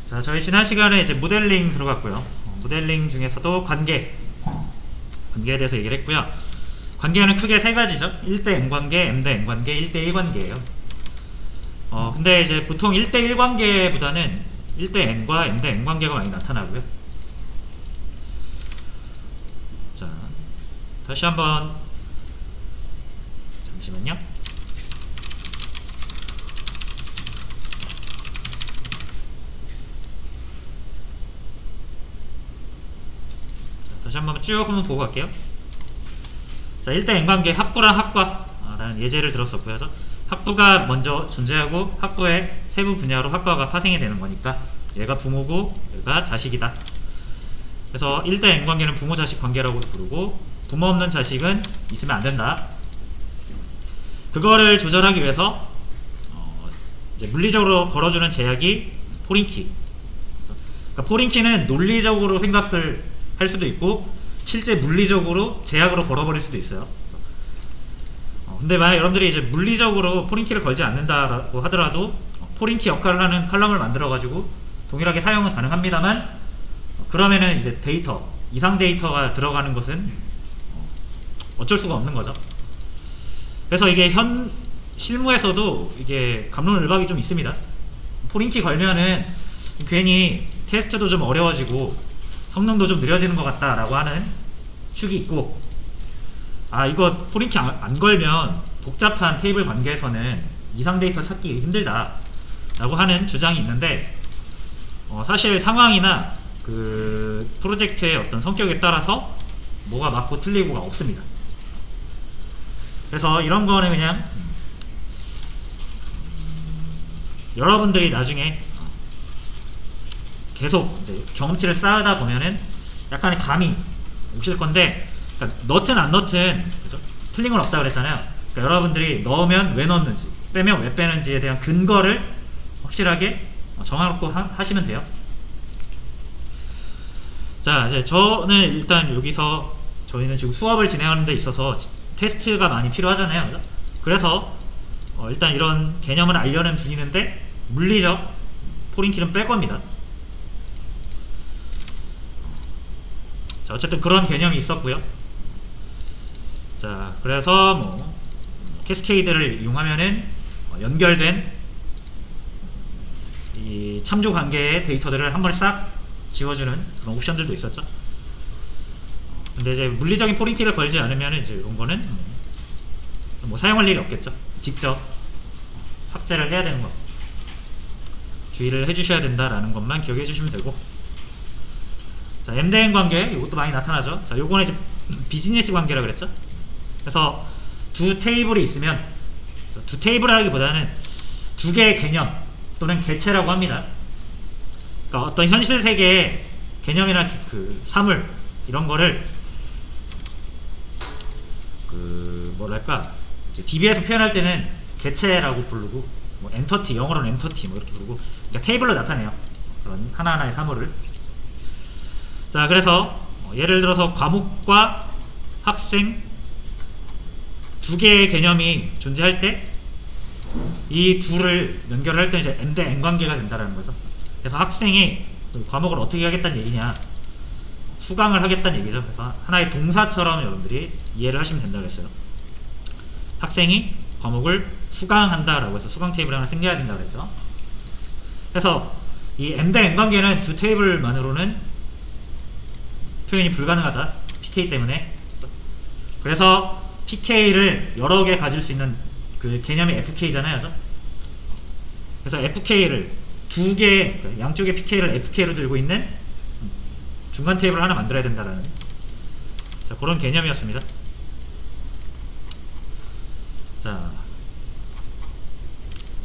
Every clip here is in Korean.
자, 저희 지난 시간에 이제 모델링 들어갔고요. 모델링 중에서도 관계에 대해서 얘기를 했고요. 관계는 크게 세 가지죠. 1대 n 관계, m대 n 관계, 1대 1 관계예요. 근데 이제 보통 1대 1 관계보다는 1대 n과 m대 n 관계가 많이 나타나고요. 자, 다시 한번 잠시만요. 다시 한번 쭉 한번 보고 갈게요. 자, 1대 n 관계 합부랑 합과라는 예제를 들었었고요. 그래서 합부가 먼저 존재하고 합부의 세부 분야로 합과가 파생이 되는 거니까 얘가 부모고 얘가 자식이다. 그래서 1대 n 관계는 부모 자식 관계라고 부르고 부모 없는 자식은 있으면 안 된다. 그거를 조절하기 위해서 이제 물리적으로 걸어주는 제약이 포린키. 그러니까 포린키는 논리적으로 생각을 할 수도 있고 실제 물리적으로 제약으로 걸어버릴 수도 있어요. 근데 만약 여러분들이 이제 물리적으로 포린키를 걸지 않는다라고 하더라도 포린키 역할을 하는 칼럼을 만들어 가지고 동일하게 사용은 가능합니다만 그러면은 이제 데이터, 이상 데이터가 들어가는 것은 어쩔 수가 없는 거죠. 그래서 이게 현 실무에서도 이게 갑론을박이 좀 있습니다. 포린키 걸면은 괜히 테스트도 좀 어려워지고 성능도 좀 느려지는 것 같다라고 하는 축이 있고, 이거 포린키 안 걸면 복잡한 테이블 관계에서는 이상 데이터 찾기 힘들다 라고 하는 주장이 있는데 사실 상황이나 그 프로젝트의 어떤 성격에 따라서 뭐가 맞고 틀리고가 없습니다. 그래서 이런 거는 그냥 여러분들이 나중에 계속 이제 경험치를 쌓으다 보면은 약간의 감이 오실 건데, 그러니까 넣든 안 넣든 그죠? 틀린 건 없다 그랬잖아요. 그러니까 여러분들이 넣으면 왜 넣는지, 빼면 왜 빼는지에 대한 근거를 확실하게 정해놓고 하시면 돼요. 자, 이제 저는 일단 여기서 저희는 지금 수업을 진행하는 데 있어서 테스트가 많이 필요하잖아요. 그죠? 그래서 일단 이런 개념을 알려는 드리는데 물리적 포린키는 뺄 겁니다. 자, 어쨌든 그런 개념이 있었고요. 자, 그래서 뭐 캐스케이드를 이용하면은 연결된 이 참조 관계의 데이터들을 한 번에 싹 지워주는 그런 옵션들도 있었죠. 근데 이제 물리적인 포린키를 걸지 않으면 이제 이런 거는 뭐 사용할 일이 없겠죠. 직접 삭제를 해야 되는 거 주의를 해주셔야 된다라는 것만 기억해 주시면 되고. 자, m대 n 관계 이것도 많이 나타나죠. 자, 요거는 이제 비즈니스 관계라 그랬죠. 그래서 두 테이블이 있으면, 두 테이블이라기보다는 두 개의 개념 또는 개체라고 합니다. 그러니까 어떤 현실 세계의 개념이나 그 사물 이런 거를 그 뭐랄까 이제 DB에서 표현할 때는 개체라고 부르고, 뭐 엔터티, 영어로는 엔터티 뭐 이렇게 부르고, 그러니까 테이블로 나타내요. 그런 하나하나의 사물을. 자, 그래서 예를 들어서 과목과 학생 두 개의 개념이 존재할 때 이 둘을 연결할 때 이제 m대 n 관계가 된다는 거죠. 그래서 학생이 그 과목을 어떻게 하겠다는 얘기냐, 수강을 하겠다는 얘기죠. 그래서 하나의 동사처럼 여러분들이 이해를 하시면 된다고 했어요. 학생이 과목을 수강한다라고 해서 수강 테이블 하나 생겨야 된다고 했죠. 그래서 이 m대 n 관계는 두 테이블만으로는 표현이 불가능하다. PK 때문에. 그래서 PK를 여러 개 가질 수 있는 그 개념이 FK잖아요. 그죠? 그래서 FK를 두 개, 양쪽의 PK를 FK로 들고 있는 중간 테이블을 하나 만들어야 된다라는, 자, 그런 개념이었습니다. 자,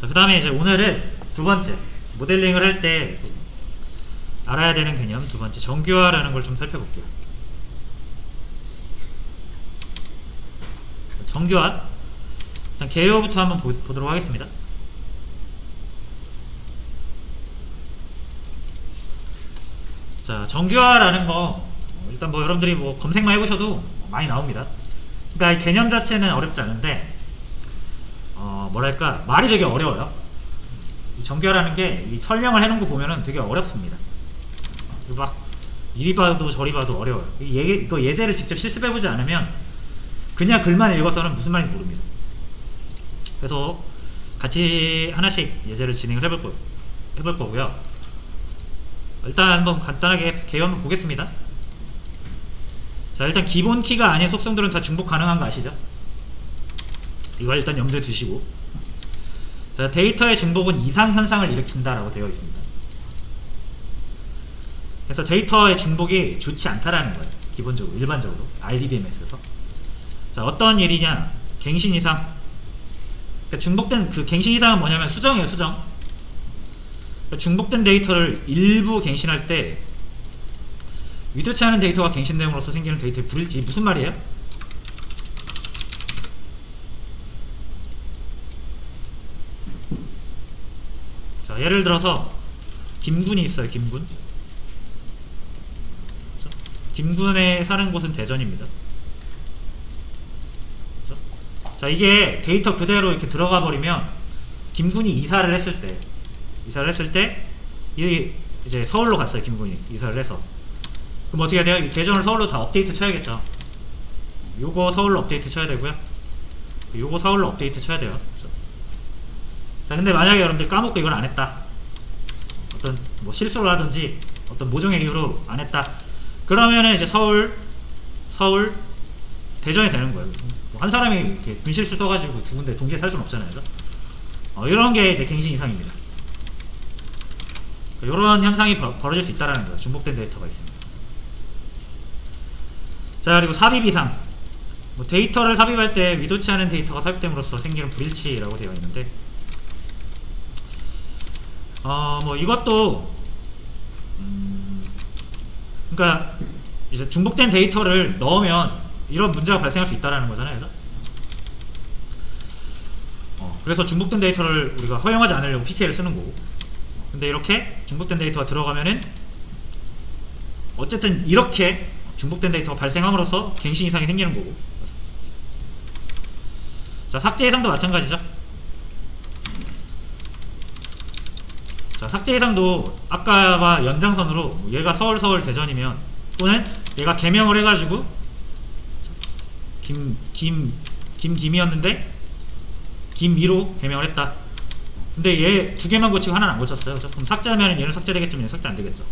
그 다음에 이제 오늘은 두 번째, 모델링을 할 때 알아야 되는 개념 두 번째, 정규화라는 걸 좀 살펴볼게요. 정규화, 일단 개요부터 한번 보도록 하겠습니다. 자, 정규화라는 거 일단 뭐 여러분들이 뭐 검색만 해보셔도 많이 나옵니다. 그러니까 이 개념 자체는 어렵지 않은데 뭐랄까 말이 되게 어려워요. 이 정교화라는 게 이 설명을 해놓은 거 보면은 되게 어렵습니다. 막 이리 봐도 저리 봐도 어려워요. 이거 예제를 직접 실습해보지 않으면 그냥 글만 읽어서는 무슨 말인지 모릅니다. 그래서 같이 하나씩 예제를 진행을 해볼 거고요. 일단 한번 간단하게 개요 한번 보겠습니다. 자, 일단 기본 키가 아닌 속성들은 다 중복 가능한 거 아시죠? 이거 일단 염두에 두시고, 자, 데이터의 중복은 이상 현상을 일으킨다라고 되어 있습니다. 그래서 데이터의 중복이 좋지 않다라는 거예요. 기본적으로, 일반적으로 RDBMS에서. 자, 어떤 일이냐? 갱신 이상. 그러니까 중복된 그 갱신 이상은 뭐냐면 수정이에요, 수정. 그러니까 중복된 데이터를 일부 갱신할 때 위도치 않은 데이터가 갱신됨으로써 생기는 데이터의 불일치. 무슨 말이에요? 자, 예를 들어서 김군이 있어요. 김군. 김군에 사는 곳은 대전입니다. 자, 이게 데이터 그대로 이렇게 들어가 버리면 김군이 이사를 했을 때 이제 서울로 갔어요. 김군이 이사를 해서. 그럼 어떻게 해야 돼요? 대전을 서울로 다 업데이트 쳐야겠죠. 요거 서울로 업데이트 쳐야 되고요. 요거 서울로 업데이트 쳐야 돼요. 자, 근데 만약에 여러분들 까먹고 이걸 안 했다. 어떤 뭐 실수를 하든지 어떤 모종의 이유로 안 했다. 그러면은 이제 서울, 대전이 되는 거예요. 한 사람이 이렇게 분실수 써가지고 두 군데 동시에 살 수는 없잖아요. 이런 게 이제 갱신 이상입니다. 이런 현상이 벌어질 수 있다는 거예요. 중복된 데이터가 있습니다. 자, 그리고 삽입 이상. 뭐 데이터를 삽입할 때 위도치 않은 데이터가 삽입됨으로써 생기는 불일치라고 되어 있는데, 뭐 이것도 그러니까 이제 중복된 데이터를 넣으면 이런 문제가 발생할 수 있다는 거잖아요. 그래서 중복된 데이터를 우리가 허용하지 않으려고 PK를 쓰는 거고, 근데 이렇게 중복된 데이터가 들어가면은 어쨌든 이렇게 중복된 데이터가 발생함으로써 갱신 이상이 생기는 거고. 자, 삭제 이상도 마찬가지죠. 자, 삭제 이상도 아까와 연장선으로 얘가 서울 대전이면, 또는 얘가 개명을 해가지고 김이었는데 김미로 개명을 했다. 근데 얘 두 개만 고치고 하나는 안 고쳤어요. 그럼 삭제하면 얘는 삭제되겠지만 얘는 삭제 안 되겠죠.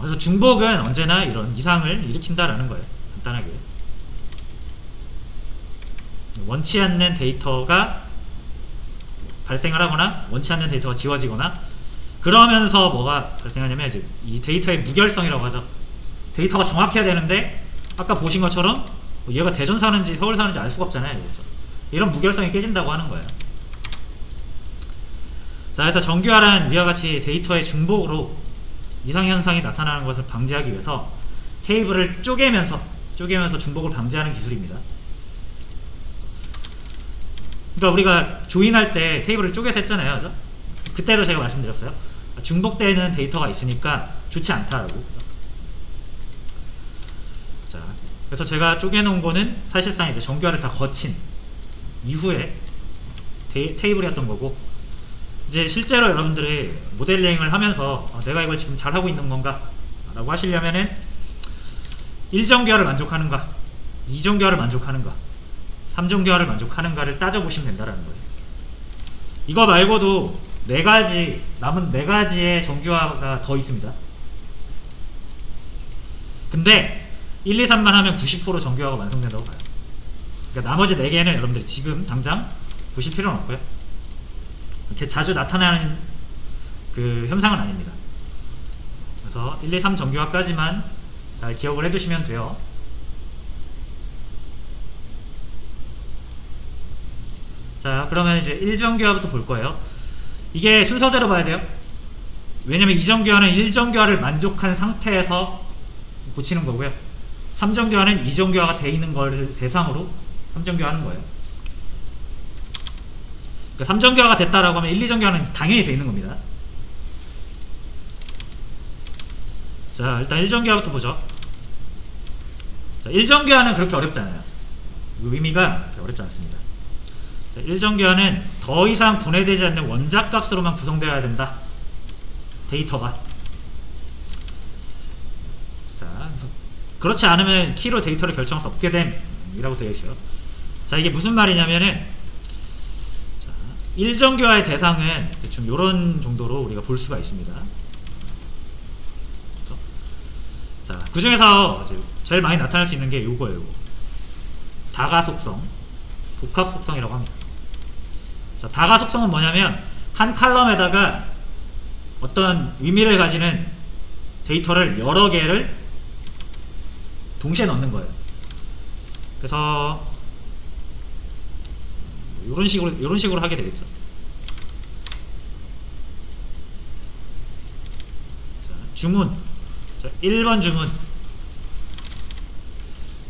그래서 중복은 언제나 이런 이상을 일으킨다라는 거예요. 간단하게. 원치 않는 데이터가 발생을 하거나 원치 않는 데이터가 지워지거나, 그러면서 뭐가 발생하냐면 이제 이 데이터의 무결성이라고 하죠. 데이터가 정확해야 되는데 아까 보신 것처럼 얘가 대전 사는지 서울 사는지 알 수가 없잖아요. 그렇죠? 이런 무결성이 깨진다고 하는 거예요. 자, 그래서 정교화란 위와 같이 데이터의 중복으로 이상현상이 나타나는 것을 방지하기 위해서 테이블을 쪼개면서 중복을 방지하는 기술입니다. 그러니까 우리가 조인할 때 테이블을 쪼개서 했잖아요. 그죠? 그때도 제가 말씀드렸어요. 중복되는 데이터가 있으니까 좋지 않다라고. 그죠? 자, 그래서 제가 쪼개놓은 거는 사실상 이제 정교화를 다 거친 이후에 테이블이었던 거고, 이제 실제로 여러분들이 모델링을 하면서 내가 이걸 지금 잘하고 있는 건가 라고 하시려면은 1정교화를 만족하는가, 2정교화를 만족하는가, 3정교화를 만족하는가를 따져보시면 된다는 거예요. 이거 말고도 남은 4가지의 정교화가 더 있습니다. 근데 1, 2, 3만 하면 90% 정교화가 완성된다고 봐요. 그러니까 나머지 4개는 여러분들이 지금 당장 보실 필요는 없고요. 이렇게 자주 나타나는 그 현상은 아닙니다. 그래서 1, 2, 3 정교화까지만 잘 기억을 해두시면 돼요. 자, 그러면 이제 1정교화부터 볼 거예요. 이게 순서대로 봐야 돼요. 왜냐면 2정교화는 1정교화를 만족한 상태에서 고치는 거고요. 3정교화는 2정교화가 돼 있는 걸 대상으로 3정교화 하는 거예요. 그러니까 3정교화가 됐다라고 하면 1, 2정교화는 당연히 돼 있는 겁니다. 자, 일단 1정교화부터 보죠. 자, 1정교화는 그렇게 어렵지 않아요. 의미가 그렇게 어렵지 않습니다. 자, 일정교환은 더 이상 분해되지 않는 원작 값으로만 구성되어야 된다. 데이터가. 자, 그렇지 않으면 키로 데이터를 결정할 수 없게 됨이라고 되어 있어요. 자, 이게 무슨 말이냐면은, 자, 일정교환의 대상은 대충 이런 정도로 우리가 볼 수가 있습니다. 그래서, 자, 그 중에서 제일 많이 나타날 수 있는 게 요거예요. 요거. 다가 속성, 복합 속성이라고 합니다. 자, 다가 속성은 뭐냐면 한 칼럼에다가 어떤 의미를 가지는 데이터를 여러 개를 동시에 넣는 거예요. 그래서 이런 식으로 하게 되겠죠. 자, 주문. 자, 1번 주문.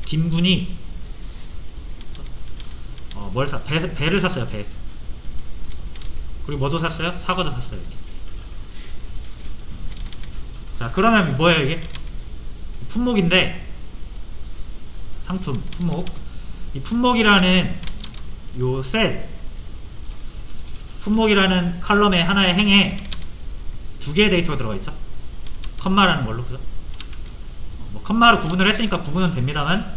김군이 배를 샀어요. 배. 그리고 뭐도 샀어요? 사과도 샀어요. 이렇게. 자, 그러면 뭐예요 이게? 품목인데, 상품, 품목. 이 품목이라는 요 셀, 품목이라는 칼럼의 하나의 행에 두 개의 데이터가 들어가 있죠. 컴마라는 걸로. 그죠? 뭐 컴마로 구분을 했으니까 구분은 됩니다만,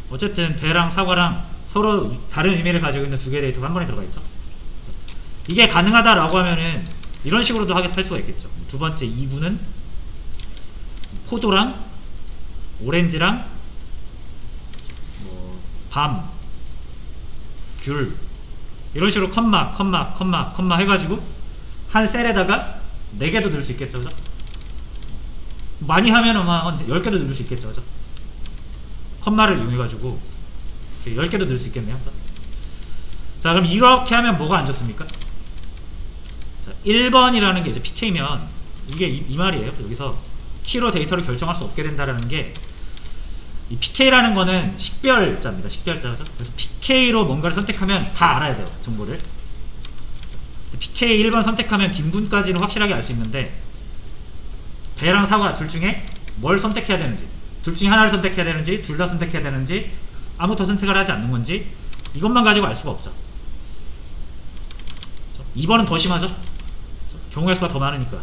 어쨌든 배랑 사과랑 서로 다른 의미를 가지고 있는 두 개의 데이터가 한 번에 들어가 있죠. 이게 가능하다라고 하면은 이런 식으로도 할 수가 있겠죠. 두 번째 2부는 포도랑 오렌지랑 뭐 밤, 귤 이런 식으로 컴마 해가지고 한 셀에다가 4개도 넣을 수 있겠죠. 그죠? 많이 하면 아마 10개도 넣을 수 있겠죠. 그죠? 컴마를 이용해가지고 10개도 넣을 수 있겠네요. 그죠? 자, 그럼 이렇게 하면 뭐가 안 좋습니까? 자, 1번이라는 게 이제 PK면 이게 이 말이에요. 여기서 키로 데이터를 결정할 수 없게 된다라는 게, 이 PK라는 거는 식별자입니다. 식별자죠. 그래서 PK로 뭔가를 선택하면 다 알아야 돼요. 정보를. PK 1번 선택하면 김군까지는 확실하게 알 수 있는데, 배랑 사과 둘 중에 뭘 선택해야 되는지, 둘 중에 하나를 선택해야 되는지, 둘 다 선택해야 되는지, 아무것도 선택을 하지 않는 건지, 이것만 가지고 알 수가 없죠. 2번은 더 심하죠. 경우의 수가 더 많으니까.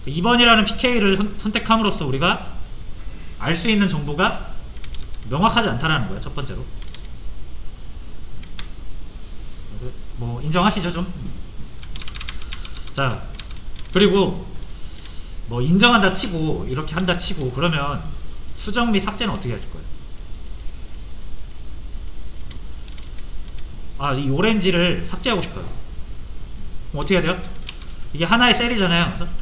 2번이라는 PK를 선택함으로써 우리가 알 수 있는 정보가 명확하지 않다라는 거예요. 첫 번째로. 뭐 인정하시죠 좀? 자, 그리고 뭐 인정한다 치고 이렇게 한다 치고, 그러면 수정 및 삭제는 어떻게 하실 거예요? 아, 이 오렌지를 삭제하고 싶어요. 그럼 어떻게 해야 돼요? 이게 하나의 셀이잖아요. 그래서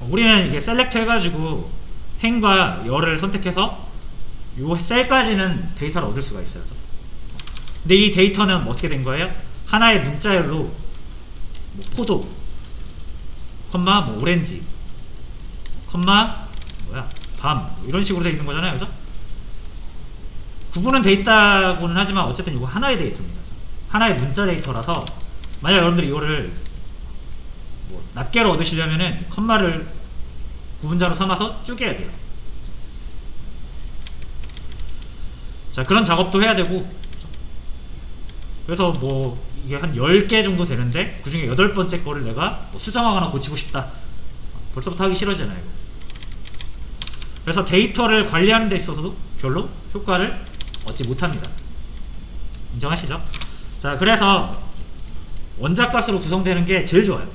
우리는 이게 셀렉트 해가지고 행과 열을 선택해서 요 셀까지는 데이터를 얻을 수가 있어요. 근데 이 데이터는 어떻게 된 거예요? 하나의 문자열로 뭐 포도, 컴마 뭐 오렌지, 컴마 뭐야 밤, 뭐 이런 식으로 되어 있는 거잖아요. 그죠? 구분은 돼 있다고는 하지만 어쨌든 이거 하나의 데이터입니다. 하나의 문자 데이터라서 만약 여러분들이 이거를 뭐 낱개로 얻으시려면은 컴마를 구분자로 삼아서 쪼개야 돼요. 자, 그런 작업도 해야 되고, 그래서 뭐 이게 한 10개 정도 되는데 그 중에 8번째 거를 내가 뭐 수정하거나 고치고 싶다. 벌써부터 하기 싫어지잖아요. 그래서 데이터를 관리하는 데 있어서도 별로 효과를 얻지 못합니다. 인정하시죠? 자, 그래서 원작값으로 구성되는 게 제일 좋아요.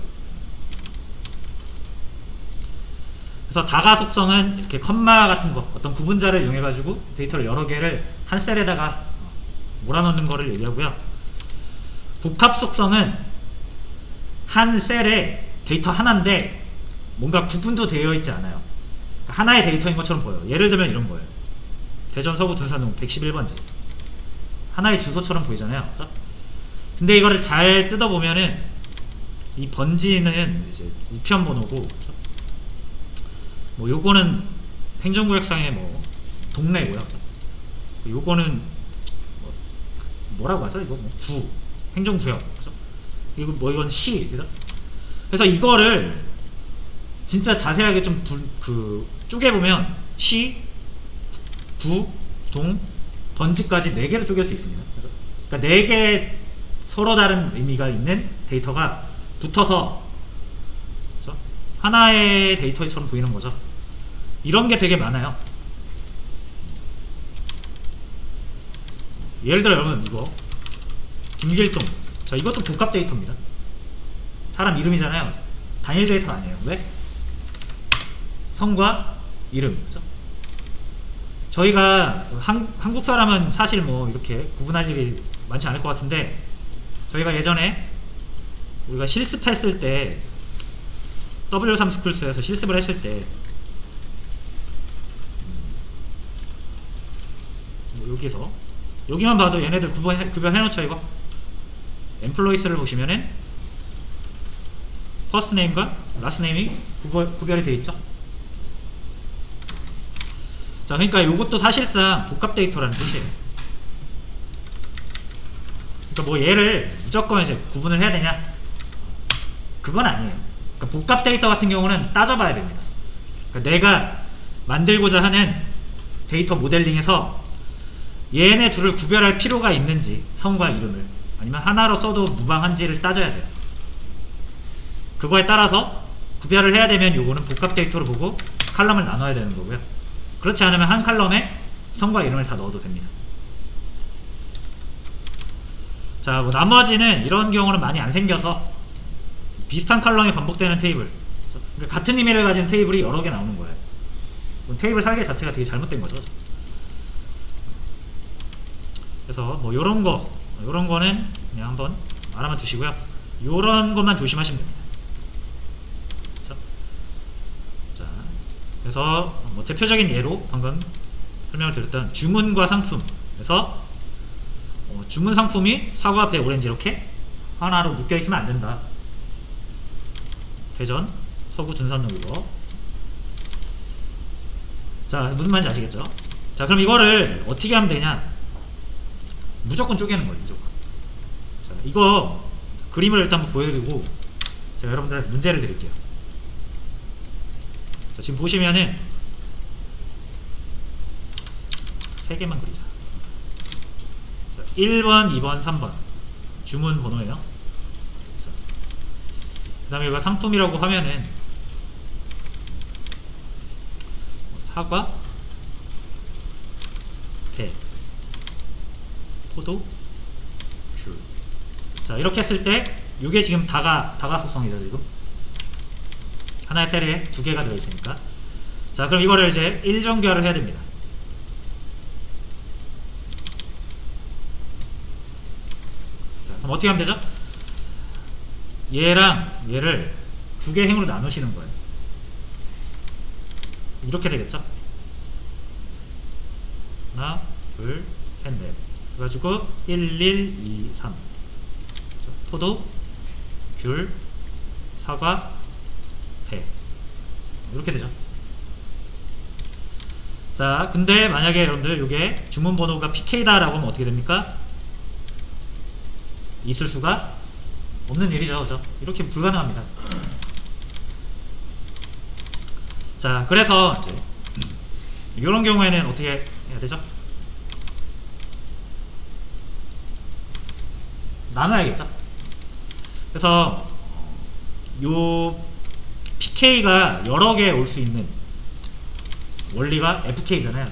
그래서 다가 속성은 이렇게 컴마 같은 거, 어떤 구분자를 이용해 가지고 데이터를 여러 개를 한 셀에다가 몰아넣는 거를 얘기하고요. 복합 속성은 한 셀에 데이터 하나인데 뭔가 구분도 되어 있지 않아요. 하나의 데이터인 것처럼 보여요. 예를 들면 이런 거예요. 대전 서구 둔산동 111번지. 하나의 주소처럼 보이잖아요. 그렇죠? 근데 이거를 잘 뜯어보면은 이 번지는 이제 우편 번호고, 그렇죠? 뭐 요거는 행정구역상의 뭐 동네고요. 요거는 뭐라고 하죠? 이거 뭐 구, 행정구역. 그죠? 이거 뭐 이건 시. 그죠? 그래서 이거를 진짜 자세하게 좀 쪼개보면 시, 구, 동, 번지까지 4개로 쪼갤 수 있습니다. 그죠? 그러니까 4개 서로 다른 의미가 있는 데이터가 붙어서 그렇죠? 하나의 데이터처럼 보이는 거죠. 이런 게 되게 많아요. 예를 들어 여러분 이거 김길동, 자 이것도 복합 데이터입니다. 사람 이름이잖아요. 단일 데이터 아니에요. 왜? 성과 이름, 그죠? 저희가 한국 사람은 사실 뭐 이렇게 구분할 일이 많지 않을 것 같은데, 저희가 예전에 우리가 실습했을 때 W3 스쿨스에서 실습을 했을 때 뭐 여기서 여기만 봐도 얘네들 구별해놓죠. 이거 엠플로이스를 보시면은 퍼스트 네임과 라스트 네임이 구별이 되어 있죠. 자, 그러니까 이것도 사실상 복합 데이터라는 뜻이에요. 그러니까 뭐 얘를 무조건 이제 구분을 해야 되냐? 그건 아니에요. 그러니까 복합 데이터 같은 경우는 따져봐야 됩니다. 그러니까 내가 만들고자 하는 데이터 모델링에서 얘네 둘을 구별할 필요가 있는지, 성과 이름을, 아니면 하나로 써도 무방한지를 따져야 돼요. 그거에 따라서 구별을 해야 되면 요거는 복합 데이터로 보고 칼럼을 나눠야 되는 거고요. 그렇지 않으면 한 칼럼에 성과 이름을 다 넣어도 됩니다. 자, 뭐 나머지는 이런 경우는 많이 안 생겨서 비슷한 칼럼이 반복되는 테이블, 그러니까 같은 의미를 가진 테이블이 여러 개 나오는 거예요. 테이블 설계 자체가 되게 잘못된 거죠. 그래서 뭐 요런 거는 그냥 한번 알아만 두시고요. 요런 것만 조심하시면 됩니다. 그렇죠? 자, 그래서 뭐 대표적인 예로 방금 설명을 드렸던 주문과 상품. 그래서 주문 상품이 사과, 배, 오렌지 이렇게 하나로 묶여 있으면 안 된다. 대전, 서구, 둔산, 이거. 자, 무슨 말인지 아시겠죠? 자, 그럼 이거를 어떻게 하면 되냐? 무조건 쪼개는 거예요, 무조건. 자, 이거 그림을 일단 한번 보여드리고 제가 여러분들한테 문제를 드릴게요. 자, 지금 보시면은 3개만 그리자. 자, 1번, 2번, 3번 주문 번호예요. 그 다음에 이거 상품이라고 하면은 사과, 배, 포도, 귤. 자, 이렇게 했을 때 이게 지금 다가 속성이죠. 지금 하나의 셀에 2개가 들어있으니까. 자, 그럼 이거를 이제 일정결을 해야 됩니다. 자, 그럼 어떻게 하면 되죠? 얘랑 얘를 2개 행으로 나누시는 거예요. 이렇게 되겠죠? 하나, 둘, 셋, 넷. 그래가지고 1, 1, 2, 3. 포도, 귤, 사과, 배. 이렇게 되죠. 자, 근데 만약에 여러분들 이게 주문 번호가 PK다라고 하면 어떻게 됩니까? 있을 수가 없는 일이죠. 그죠? 이렇게 불가능합니다. 자, 그래서 이제 이런 경우에는 어떻게 해야 되죠? 나눠야겠죠? 그래서 요 PK가 여러 개 올 수 있는 원리가 FK잖아요.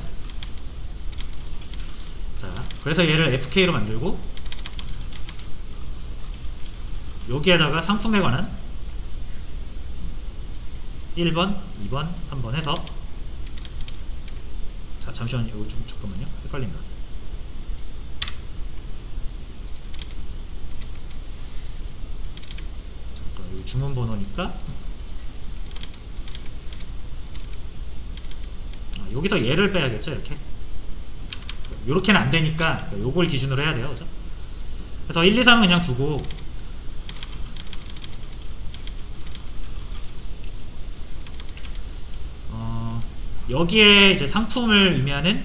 자, 그래서 얘를 FK로 만들고 여기에다가 상품에 관한 1번, 2번, 3번 해서, 자, 잠시만요. 이거 좀 잠깐만요. 헷갈린다. 잠깐, 여기 주문 번호니까 여기서 얘를 빼야겠죠. 이렇게는 안 되니까 요걸 기준으로 해야 돼요. 그죠? 그래서 1, 2, 3은 그냥 두고 여기에 이제 상품을 의미하는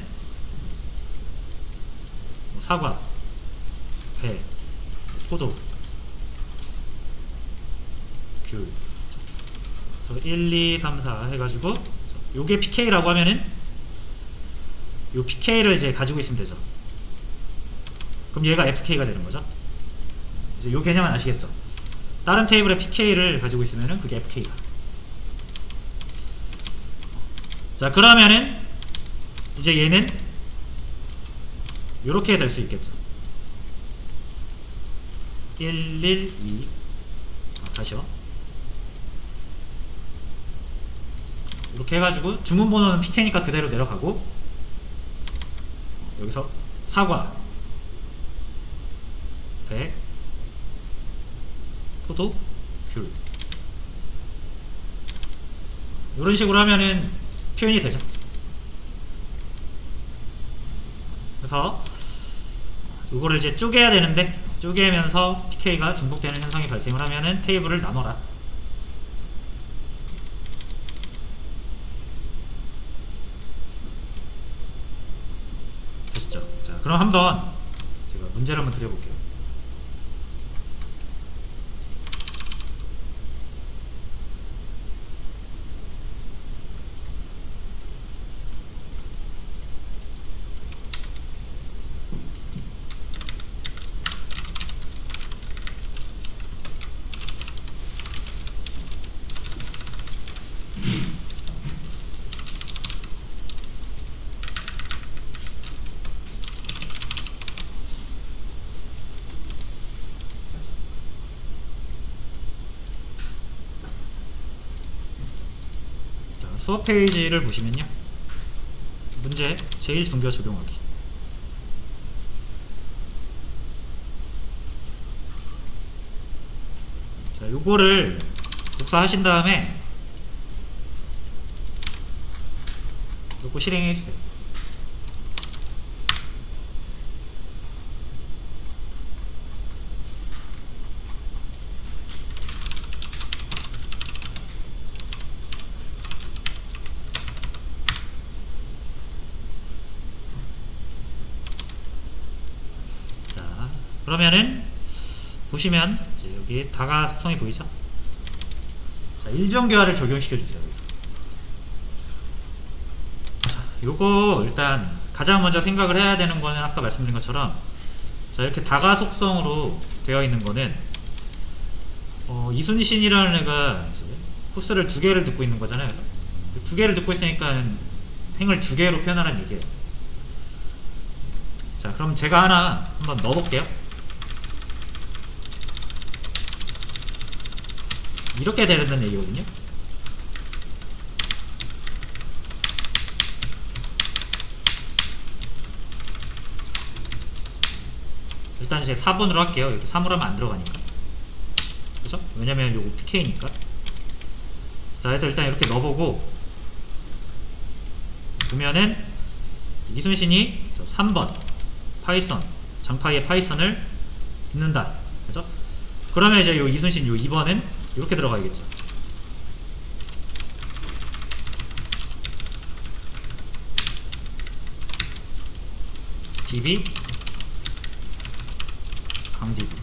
사과, 배, 포도, 귤. 1, 2, 3, 4 해가지고 요게 PK라고 하면은 요 PK를 이제 가지고 있으면 되죠. 그럼 얘가 fk가 되는 거죠. 이제 요 개념은 아시겠죠? 다른 테이블에 pk를 가지고 있으면은 그게 fk다. 자, 그러면은 이제 얘는 요렇게 될 수 있겠죠. 112 다시요. 이렇게 해가지고 주문 번호는 pk니까 그대로 내려가고, 여기서 사과 100 포도 귤, 이런 식으로 하면은 표현이 되죠. 그래서 이거를 이제 쪼개야 되는데, 쪼개면서 pk가 중복되는 현상이 발생을 하면은 테이블을 나눠라. 됐죠? 자, 그럼 한번 제가 문제를 한번 드려볼게요. 수업 페이지를 보시면요, 문제 제1등교 적용하기. 자, 요거를 복사하신 다음에 요거 실행해 주세요. 그러면은 보시면 이제 여기 다가 속성이 보이죠? 자, 일정교화를 적용시켜 주세요. 자, 요거 일단 가장 먼저 생각을 해야 되는 거는 아까 말씀드린 것처럼, 자, 이렇게 다가 속성으로 되어 있는 거는 이순신이라는 애가 이제 코스를 2개를 듣고 있는 거잖아요. 2개를 듣고 있으니까 행을 2개로 표현하라는 얘기예요. 자, 그럼 제가 하나 한번 넣어볼게요. 이렇게 되는 얘기거든요. 일단 이제 4번으로 할게요. 이렇게 3으로 하면 안 들어가니까. 그죠? 왜냐면 요거 pk니까. 자, 그래서 일단 이렇게 넣어보고, 보면은 이순신이 3번 파이썬, 장파이의 파이썬을 듣는다. 그죠? 그러면 이제 요 이순신 요 2번은 이렇게 들어가야겠죠. db 강db.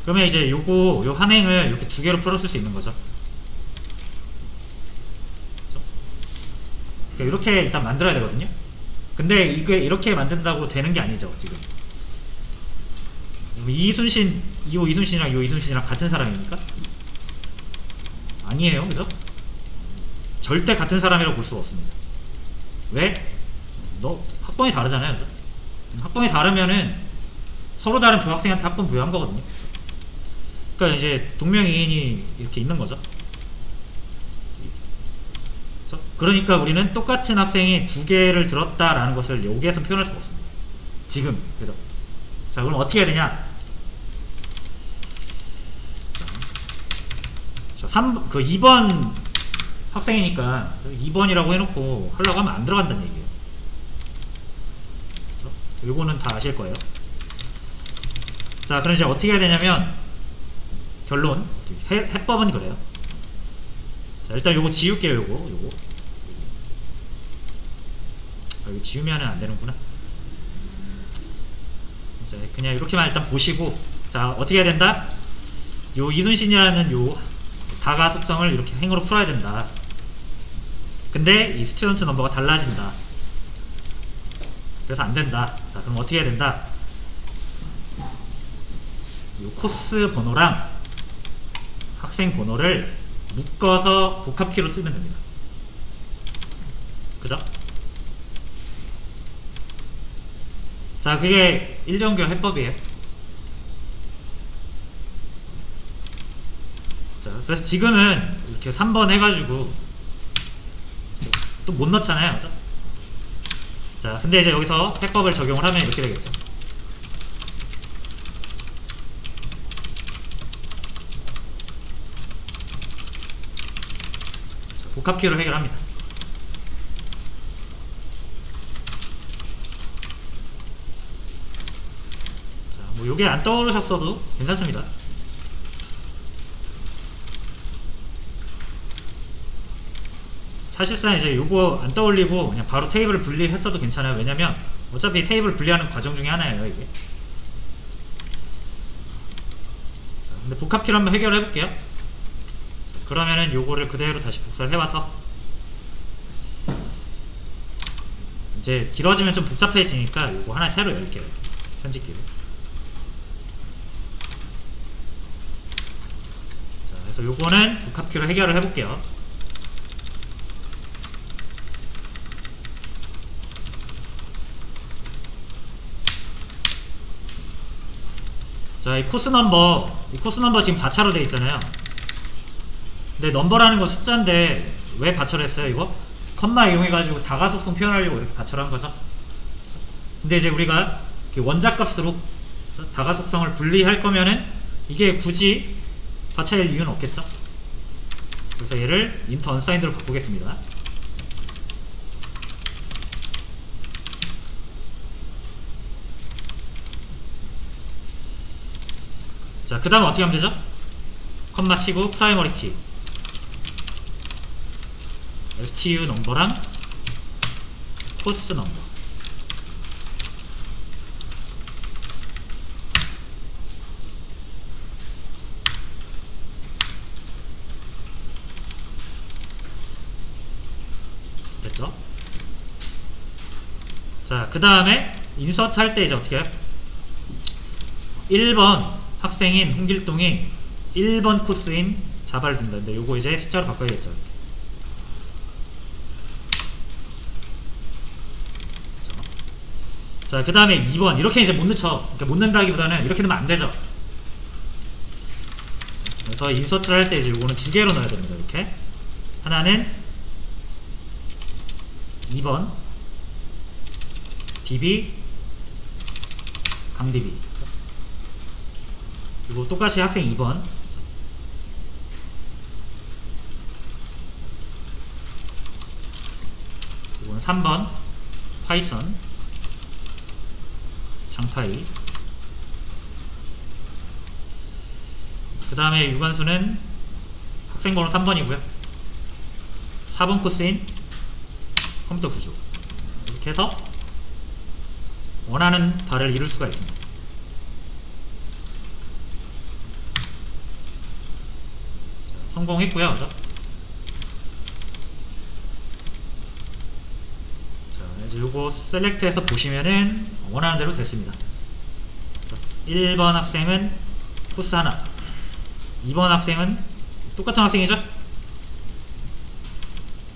그러면 이제 요거 요 한행을 이렇게 2개로 풀었을 수 있는 거죠. 그러니까 이렇게 일단 만들어야 되거든요. 근데 이게 이렇게 만든다고 되는 게 아니죠, 지금. 이순신, 요 이순신이랑 요 이순신이랑 같은 사람입니까? 아니에요, 그죠? 절대 같은 사람이라고 볼 수가 없습니다. 왜? 학번이 다르잖아요, 그죠? 학번이 다르면은 서로 다른 부학생한테 학번 부여한 거거든요. 그러니까 이제 동명이인이 이렇게 있는 거죠. 그러니까 우리는 똑같은 학생이 2개를 들었다라는 것을 여기에서 표현할 수가 없습니다. 지금, 그죠? 자, 그럼 어떻게 해야 되냐? 자, 2번 학생이니까 2번이라고 해놓고 하려고 하면 안 들어간다는 얘기예요. 그죠? 요거는 다 아실 거예요. 자, 그럼 이제 어떻게 해야 되냐면, 결론, 해법은 그래요. 자, 일단 요거 지울게요, 요거. 이거 지우면 안 되는구나. 자, 그냥 이렇게만 일단 보시고, 자, 어떻게 해야 된다? 요 이순신이라는 요 다가 속성을 이렇게 행으로 풀어야 된다. 근데 이 스튜던트 넘버가 달라진다. 그래서 안 된다. 자, 그럼 어떻게 해야 된다? 이 코스 번호랑 학생 번호를 묶어서 복합키로 쓰면 됩니다. 그죠? 자, 그게 일정교 해법이에요. 자, 그래서 지금은 이렇게 3번 해가지고 또 못 넣잖아요. 그죠? 자, 근데 이제 여기서 해법을 적용을 하면 이렇게 되겠죠. 자, 복합키로 해결합니다. 자, 뭐 요게 안 떠오르셨어도 괜찮습니다. 사실상 이제 요거 안 떠올리고 그냥 바로 테이블을 분리했어도 괜찮아요. 왜냐면 어차피 테이블 분리하는 과정 중에 하나예요, 이게. 자, 근데 복합키로 한번 해결해 볼게요. 그러면은 요거를 그대로 다시 복사를 해와서 이제 길어지면 좀 복잡해지니까 요거 하나 새로 열게요. 편집기로. 자, 그래서 요거는 복합키로 해결을 해볼게요. 자, 이 코스 넘버 지금 바차로 되어 있잖아요. 근데 넘버라는 건 숫자인데 왜 바차로 했어요, 이거? 컴마 이용해가지고 다가속성 표현하려고 이렇게 바차로 한 거죠. 근데 이제 우리가 원자값으로 다가속성을 분리할 거면은 이게 굳이 바차일 이유는 없겠죠. 그래서 얘를 int unsigned로 바꾸겠습니다. 자, 그 다음 어떻게 하면 되죠? 컴마 치고 프라이머리 키 stu 넘버랑 코스 넘버. 됐죠? 자, 그 다음에 인서트 할 때 이제 어떻게 해요? 1번 학생인 홍길동이 1번 코스인 자바를 둔다는데 요거 이제 숫자로 바꿔야겠죠. 자, 그 다음에 2번 이렇게 이제 못 넣죠. 그러니까 못 넣는다기보다는 이렇게 넣으면 안 되죠. 그래서 인서트를 할 때 이제 요거는 두 개로 넣어야 됩니다. 이렇게 하나는 2번 db 강db 그리고 똑같이 학생 2번 이건 3번 파이썬 장파이. 그 다음에 유관수는 학생번호 3번이고요 4번 코스인 컴퓨터 구조. 이렇게 해서 원하는 바를 이룰 수가 있습니다. 자, 성공했고요. 그죠? 자, 이제 요거 셀렉트해서 보시면은 원하는 대로 됐습니다. 자, 1번 학생은 코스 하나, 2번 학생은 똑같은 학생이죠?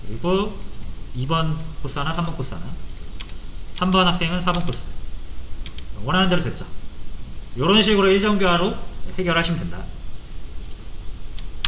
그리고 2번 코스 하나, 3번 코스 하나, 3번 학생은 4번 코스. 원하는 대로 됐죠. 이런 식으로 일정교화로 해결하시면 된다.